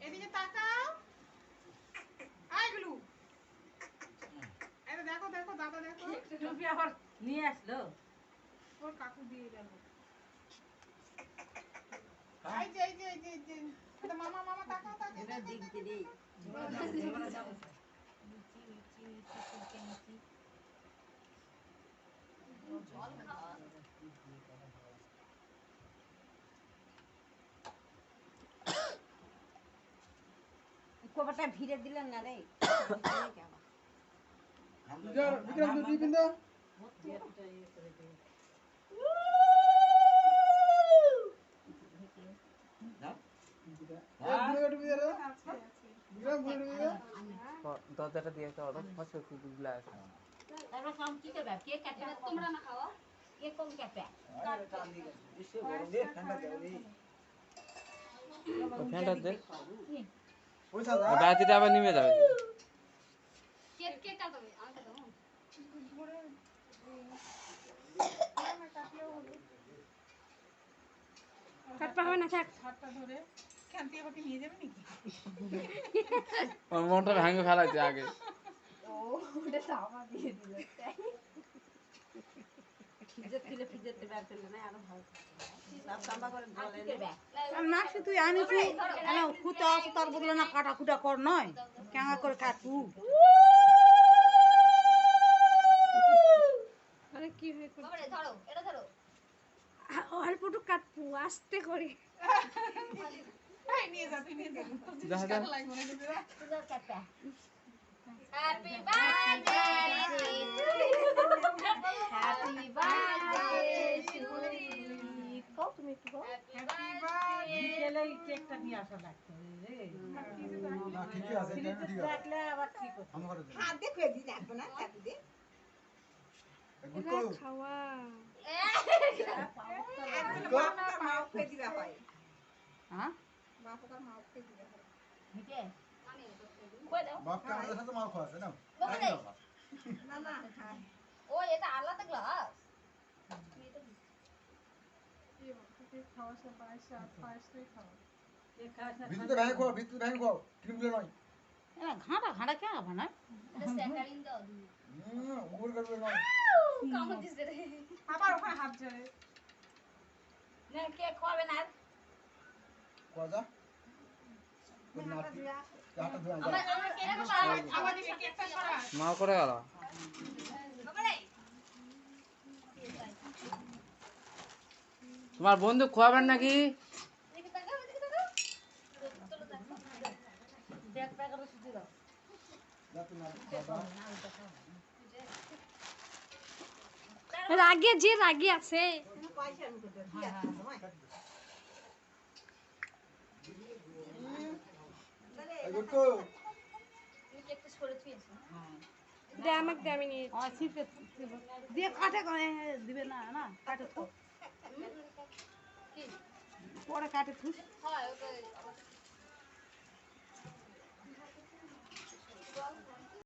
এদিকে তাকাও। আইগুলো দেখো দেখো দাদা দেখো টুপি আবার নিয়ে আসলো ওর কাকু দিয়ে গেল। এই যে এই যে এই যে এই যে এটা মামা মামা তাকাও তাকাও এটা দিক দিদি কবাটা ভিড়ে দিলেন না রে দরজাটা দিয়ে একটা অর্ডার পাঁচশো কুকুরগুলো আছে তারপর সব কি করবে কে কাটবে তোমরা না খাওয়া কে কম কাটবে ফ্যানটা দে বাতিটা আবার নেমে যাবে কে কে কাটবে আমাকে দাও কাটতে হবে না থাক হাতটা ধরে খান্তি আমাকে নিয়ে যাবে নাকি? ওর মনটা ভাঙে ফেলাইছে আগে ও ওটা সামা দিয়ে দিল ফ্রিজেতে বের করলে না আরো ভালো সব সাম্বা করে বলে না সে তুই আনিস না খুঁটা আছে তার বদলে না কাটা খুঁটা কর নয় কেমন করে কাটু আরে কি হয়ে করছে বাবা ধরো এটা ধরো অল্পটু কাটবো আস্তে করে এই নিয়ে যা তুই নিয়ে যা যা, যা। টাকা লাগবে না কিন্তু সুন্দর কাটবে হ্যাপি বার্থডে হ্যাপি বার্থডে কও তুমি একটু কও হ্যাপি বার্থডে বিকেলে এই কেকটা নিয়ে আসা লাগতো রে না ঠিকই আছে এটা ঠিক আছে দেখলে আবার ঠিক হতো আমরা করে দেব হাত দেখো এদিন লাগবে না কাটু দে গুড্ডু খাওয়া মাও ফে দিবা পাই হ্যাঁ বাপকার মা ওকে দিয়ে দাও মিটে আমি কই দাও বাপকে আমাদের সাথে মাল খাওয়া আছে না বাবা দে না না হ্যাঁ ও এটা আলাদা গ্লাস এই বাপকে খাওয়া সব পায়েসটাই খাওয়া ভিতরে ভ্যাং খাও ক্রিমগুলো নয় ঘাটা ঘাটা কে বানায় এটা স্যাকারিন দাও ওগুলো করবে নয় কামড় দিছে রে আবার ওখানে হাত ঝরে না কে খাবে না কজা কোন নাতি হাতটা ধোয়া আমার যায় আমার কেন আবার এই কেকটা সরা মা করে গেল বাবা রে তোমার বন্ধু খোয়াবেন নাকি দেখি তাকাও চলো দেখো ব্যাগ প্যাকেটে সুজি দাও যা তুমি রাগে যে রাগে আছে পয়সা আমি করতে দিয়া সময় গুড্ডু তুমি কেকটা সরে থুইছো দে আমাকে দে আমি নিয়ে ছিপে দিয়ে কাটে করে দিবে না না কাটে তো কি পরে কাটে থুস হয় ওকে